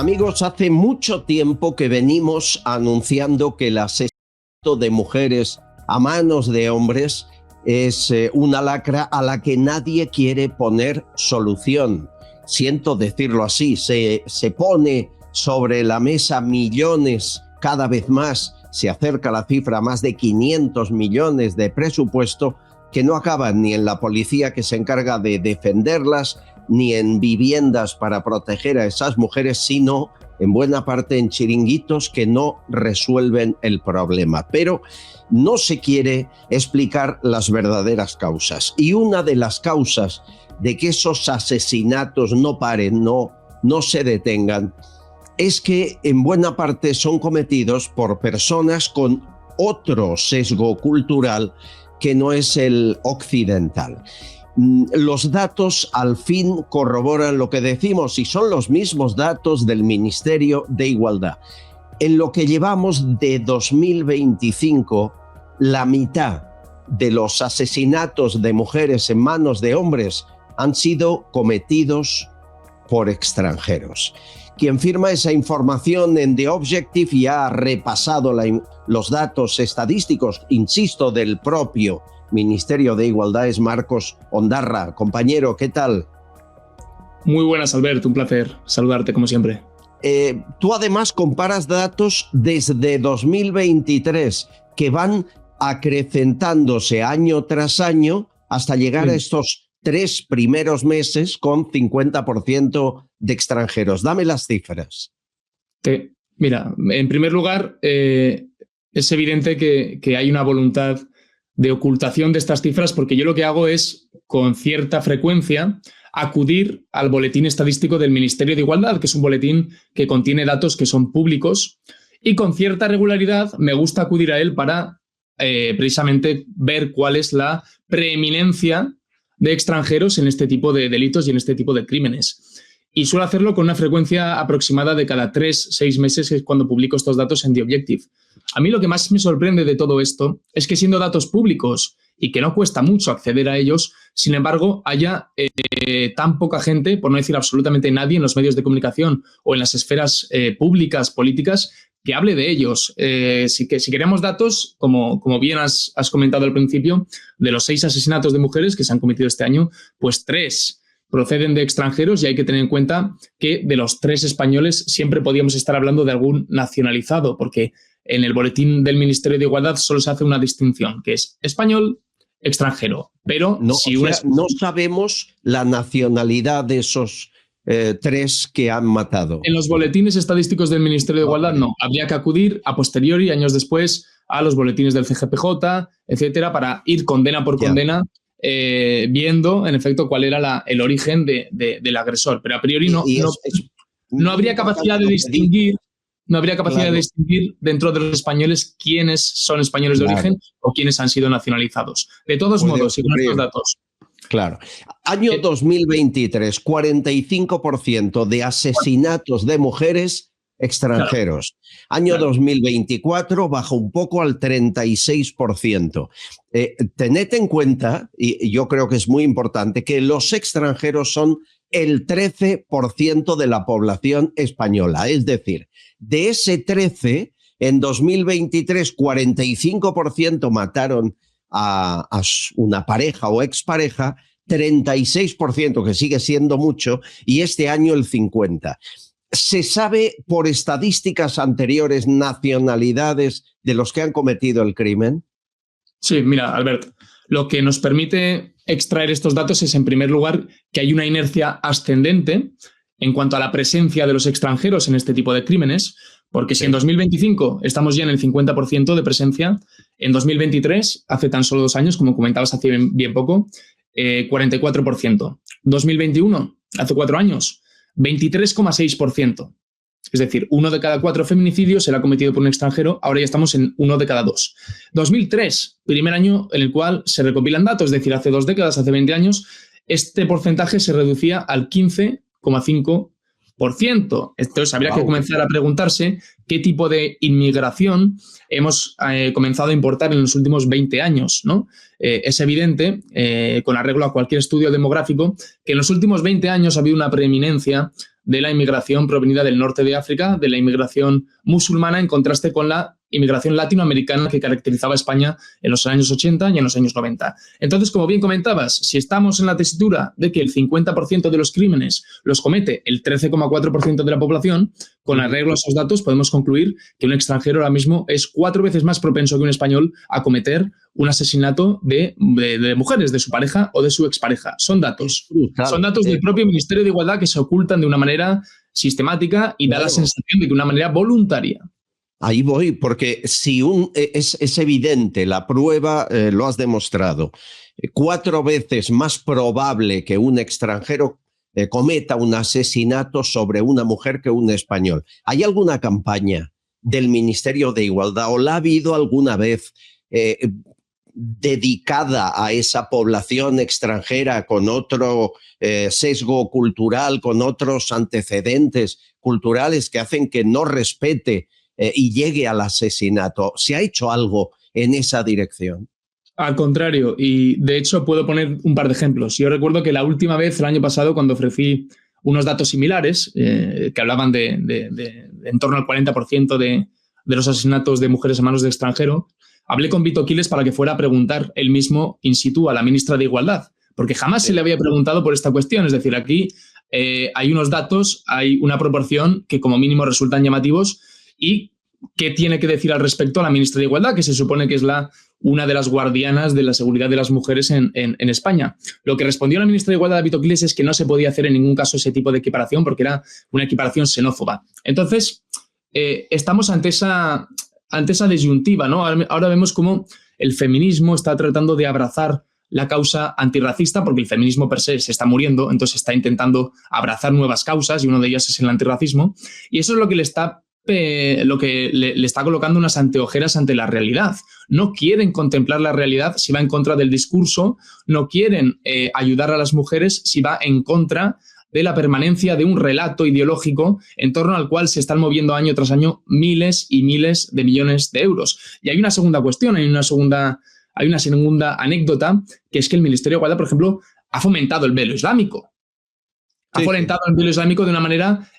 Amigos, hace mucho tiempo que venimos anunciando que el asesinato de mujeres a manos de hombres es una lacra a la que nadie quiere poner solución. Siento decirlo así, se pone sobre la mesa millones, cada vez más se acerca la cifra, más de 500 millones de presupuesto que no acaban ni en la policía que se encarga de defenderlas, ni en viviendas para proteger a esas mujeres, sino en buena parte en chiringuitos que no resuelven el problema. Pero no se quiere explicar las verdaderas causas. Y una de las causas de que esos asesinatos no paren, no se detengan, es que en buena parte son cometidos por personas con otro sesgo cultural que no es el occidental. Los datos al fin corroboran lo que decimos y son los mismos datos del Ministerio de Igualdad. En lo que llevamos de 2025, la mitad de los asesinatos de mujeres en manos de hombres han sido cometidos por extranjeros. Quien firma esa información en The Objective y ha repasado los datos estadísticos, insisto, del propio Ministerio de Igualdad es Marcos Ondarra. Compañero, ¿qué tal? Muy buenas, Albert, un placer saludarte como siempre. Tú además comparas datos desde 2023 que van acrecentándose año tras año hasta llegar a estos 3 primeros meses con 50% de extranjeros. Dame las cifras. Mira, en primer lugar, es evidente que hay una voluntad de ocultación de estas cifras, porque yo lo que hago es, con cierta frecuencia, acudir al boletín estadístico del Ministerio de Igualdad, que es un boletín que contiene datos que son públicos, y con cierta regularidad me gusta acudir a él para precisamente ver cuál es la preeminencia de extranjeros en este tipo de delitos y en este tipo de crímenes. Y suelo hacerlo con una frecuencia aproximada de cada 3-6 meses, que es cuando publico estos datos en The Objective. A mí lo que más me sorprende de todo esto es que, siendo datos públicos y que no cuesta mucho acceder a ellos, sin embargo, haya tan poca gente, por no decir absolutamente nadie, en los medios de comunicación o en las esferas públicas, políticas, que hable de ellos. Si queremos datos, como bien has comentado al principio, de los 6 asesinatos de mujeres que se han cometido este año, pues 3 proceden de extranjeros, y hay que tener en cuenta que de los 3 españoles siempre podíamos estar hablando de algún nacionalizado, porque en el boletín del Ministerio de Igualdad solo se hace una distinción, que es español, extranjero. Pero no sabemos la nacionalidad de esos 3 que han matado. En los boletines estadísticos del Ministerio de Igualdad no. Habría que acudir a posteriori, años después, a los boletines del CGPJ, etcétera, para ir condena por condena, viendo, en efecto, cuál era el origen del agresor. Pero a priori no habría capacidad de distinguir. No habría capacidad de distinguir dentro de los españoles quiénes son españoles de origen o quiénes han sido nacionalizados. De todos modos, y con estos datos. Claro. Año 2023, 45% de asesinatos de mujeres extranjeros. Año 2024 bajó un poco al 36%. Tened en cuenta, y yo creo que es muy importante, que los extranjeros son el 13% de la población española. Es decir, de ese 13, en 2023, 45% mataron a una pareja o expareja, 36%, que sigue siendo mucho, y este año el 50%. ¿Se sabe por estadísticas anteriores nacionalidades de los que han cometido el crimen? Sí, mira, Albert, lo que nos permite extraer estos datos es, en primer lugar, que hay una inercia ascendente en cuanto a la presencia de los extranjeros en este tipo de crímenes, porque si en 2025 estamos ya en el 50% de presencia, en 2023, hace tan solo 2 años, como comentabas hace bien poco, 44%. 2021, hace 4 años, 23,6%. Es decir, 1 de cada 4 feminicidios será cometido por un extranjero. Ahora ya estamos en 1 de cada 2. 2003, primer año en el cual se recopilan datos, es decir, hace 2 décadas, hace 20 años, este porcentaje se reducía al 15,5%. Entonces, habría que comenzar a preguntarse qué tipo de inmigración hemos comenzado a importar en los últimos 20 años, ¿no? Es evidente, con arreglo a cualquier estudio demográfico, que en los últimos 20 años ha habido una preeminencia de la inmigración provenida del norte de África, de la inmigración musulmana, en contraste con la inmigración latinoamericana que caracterizaba a España en los años 80 y en los años 90. Entonces, como bien comentabas, si estamos en la tesitura de que el 50% de los crímenes los comete el 13,4% de la población, con arreglo a esos datos podemos concluir que un extranjero ahora mismo es 4 veces más propenso que un español a cometer un asesinato de mujeres, de su pareja o de su expareja. Son datos. Son datos del propio Ministerio de Igualdad que se ocultan de una manera sistemática y da la sensación de que de una manera voluntaria. Ahí voy, porque si es evidente, la prueba lo has demostrado, 4 veces más probable que un extranjero cometa un asesinato sobre una mujer que un español. ¿Hay alguna campaña del Ministerio de Igualdad o la ha habido alguna vez dedicada a esa población extranjera con otro sesgo cultural, con otros antecedentes culturales que hacen que no respete y llegue al asesinato? ¿Se ha hecho algo en esa dirección? Al contrario, y de hecho puedo poner un par de ejemplos. Yo recuerdo que la última vez, el año pasado, cuando ofrecí unos datos similares que hablaban de en torno al 40% de los asesinatos de mujeres a manos de extranjero, hablé con Vito Quiles para que fuera a preguntar él mismo in situ a la ministra de Igualdad, porque jamás se le había preguntado por esta cuestión. Es decir, aquí hay unos datos, hay una proporción que como mínimo resultan llamativos. ¿Y qué tiene que decir al respecto a la ministra de Igualdad, que se supone que es una de las guardianas de la seguridad de las mujeres en España? Lo que respondió la ministra de Igualdad, Vito Quiles, es que no se podía hacer en ningún caso ese tipo de equiparación porque era una equiparación xenófoba. Entonces, estamos ante esa disyuntiva, ¿no? Ahora vemos cómo el feminismo está tratando de abrazar la causa antirracista, porque el feminismo per se está muriendo, entonces está intentando abrazar nuevas causas y una de ellas es el antirracismo, y eso es lo que le está colocando unas anteojeras ante la realidad. No quieren contemplar la realidad si va en contra del discurso, no quieren ayudar a las mujeres si va en contra de la permanencia de un relato ideológico en torno al cual se están moviendo año tras año miles y miles de millones de euros. Y hay una segunda cuestión, hay una segunda anécdota, que es que el Ministerio de Igualdad, por ejemplo, ha fomentado el velo islámico. Ha fomentado el velo islámico de una manera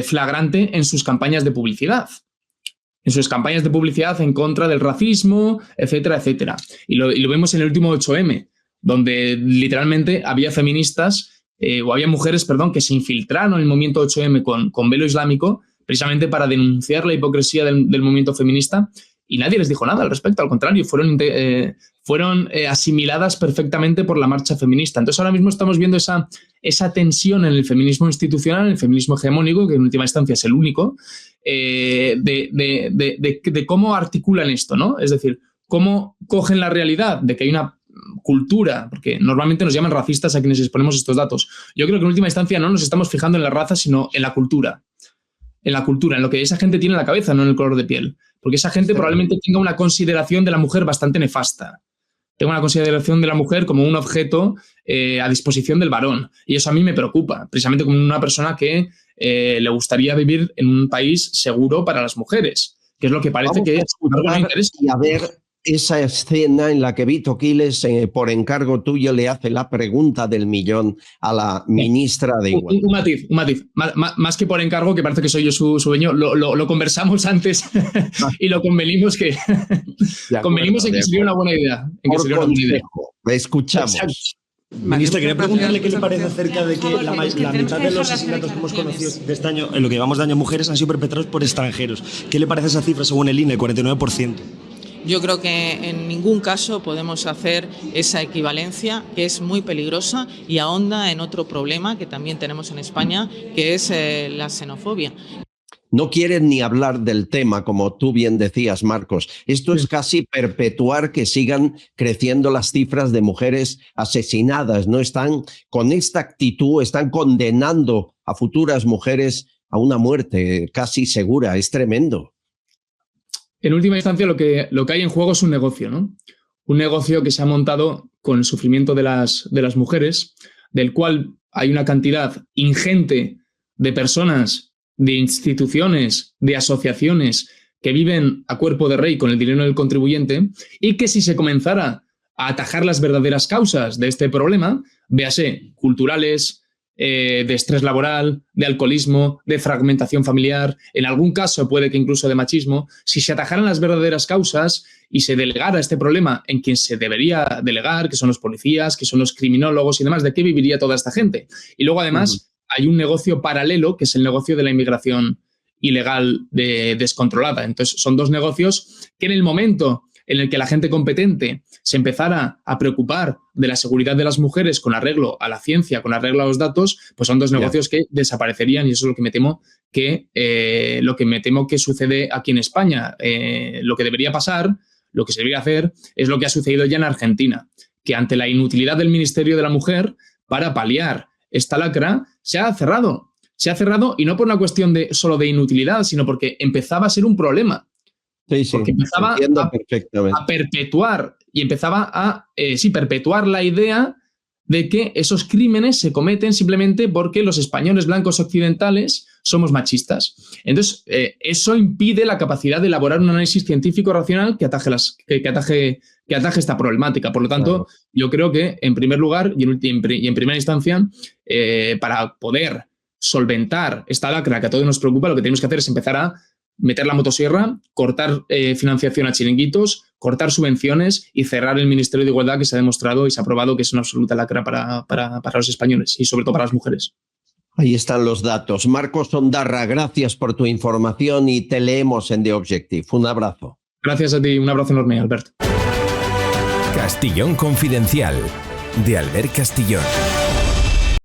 flagrante en sus campañas de publicidad. En sus campañas de publicidad en contra del racismo, etcétera, etcétera. Y lo vemos en el último 8M, donde literalmente había feministas o había mujeres, perdón, que se infiltraron en el movimiento 8M con velo islámico precisamente para denunciar la hipocresía del movimiento feminista, y nadie les dijo nada al respecto. Al contrario, fueron asimiladas perfectamente por la marcha feminista. Entonces ahora mismo estamos viendo esa tensión en el feminismo institucional, en el feminismo hegemónico, que en última instancia es el único, de cómo articulan esto, ¿no? Es decir, cómo cogen la realidad de que hay una cultura, porque normalmente nos llaman racistas a quienes exponemos estos datos. Yo creo que en última instancia no nos estamos fijando en la raza, sino en la cultura. En la cultura, en lo que esa gente tiene en la cabeza, no en el color de piel. Porque esa gente probablemente tenga una consideración de la mujer bastante nefasta. Tenga una consideración de la mujer como un objeto a disposición del varón. Y eso a mí me preocupa, precisamente como una persona que le gustaría vivir en un país seguro para las mujeres, que es lo que parece que no interesa. Y a ver esa escena en la que Vito Quiles, por encargo tuyo, le hace la pregunta del millón a la ministra de Igualdad. Un matiz. Más que por encargo, que parece que soy yo su dueño, lo conversamos antes y lo convenimos en que sería una buena idea. Escuchamos. Ministra, quería preguntarle qué le parece acerca de que la mitad de los asesinatos que hemos conocido de este año, en lo que llevamos de año mujeres, han sido perpetrados por extranjeros. ¿Qué le parece esa cifra según el INE, el 49%? Yo creo que en ningún caso podemos hacer esa equivalencia, que es muy peligrosa y ahonda en otro problema que también tenemos en España, que es la xenofobia. No quieren ni hablar del tema, como tú bien decías, Marcos. Esto es casi perpetuar que sigan creciendo las cifras de mujeres asesinadas. No están con esta actitud, están condenando a futuras mujeres a una muerte casi segura. Es tremendo. En última instancia, lo que hay en juego es un negocio, ¿no? Un negocio que se ha montado con el sufrimiento de las mujeres, del cual hay una cantidad ingente de personas, de instituciones, de asociaciones que viven a cuerpo de rey con el dinero del contribuyente, y que si se comenzara a atajar las verdaderas causas de este problema, véase culturales, de estrés laboral, de alcoholismo, de fragmentación familiar, en algún caso puede que incluso de machismo. Si se atajaran las verdaderas causas y se delegara este problema en quien se debería delegar, que son los policías, que son los criminólogos y demás, ¿de qué viviría toda esta gente? Y luego además hay un negocio paralelo que es el negocio de la inmigración ilegal descontrolada. Entonces son dos negocios que en el momento en el que la gente competente se empezara a preocupar de la seguridad de las mujeres con arreglo a la ciencia, con arreglo a los datos, pues son dos negocios que desaparecerían, y eso es lo que me temo que sucede aquí en España. Lo que debería pasar, lo que se debería hacer, es lo que ha sucedido ya en Argentina, que ante la inutilidad del Ministerio de la Mujer para paliar esta lacra se ha cerrado. Se ha cerrado, y no por una cuestión solo de inutilidad, sino porque empezaba a ser un problema. Sí, porque empezaba a perpetuar y empezaba a perpetuar la idea de que esos crímenes se cometen simplemente porque los españoles blancos occidentales somos machistas. Entonces, eso impide la capacidad de elaborar un análisis científico racional que ataje esta problemática. Por lo tanto, yo creo que, en primer lugar y en primera instancia, para poder solventar esta lacra que a todos nos preocupa, lo que tenemos que hacer es empezar a meter la motosierra, cortar financiación a chiringuitos, cortar subvenciones y cerrar el Ministerio de Igualdad, que se ha demostrado y se ha probado que es una absoluta lacra para los españoles y sobre todo para las mujeres. Ahí están los datos. Marcos Ondarra, gracias por tu información y te leemos en The Objective. Un abrazo. Gracias a ti, un abrazo enorme, Albert. Castillón Confidencial, de Albert Castillón.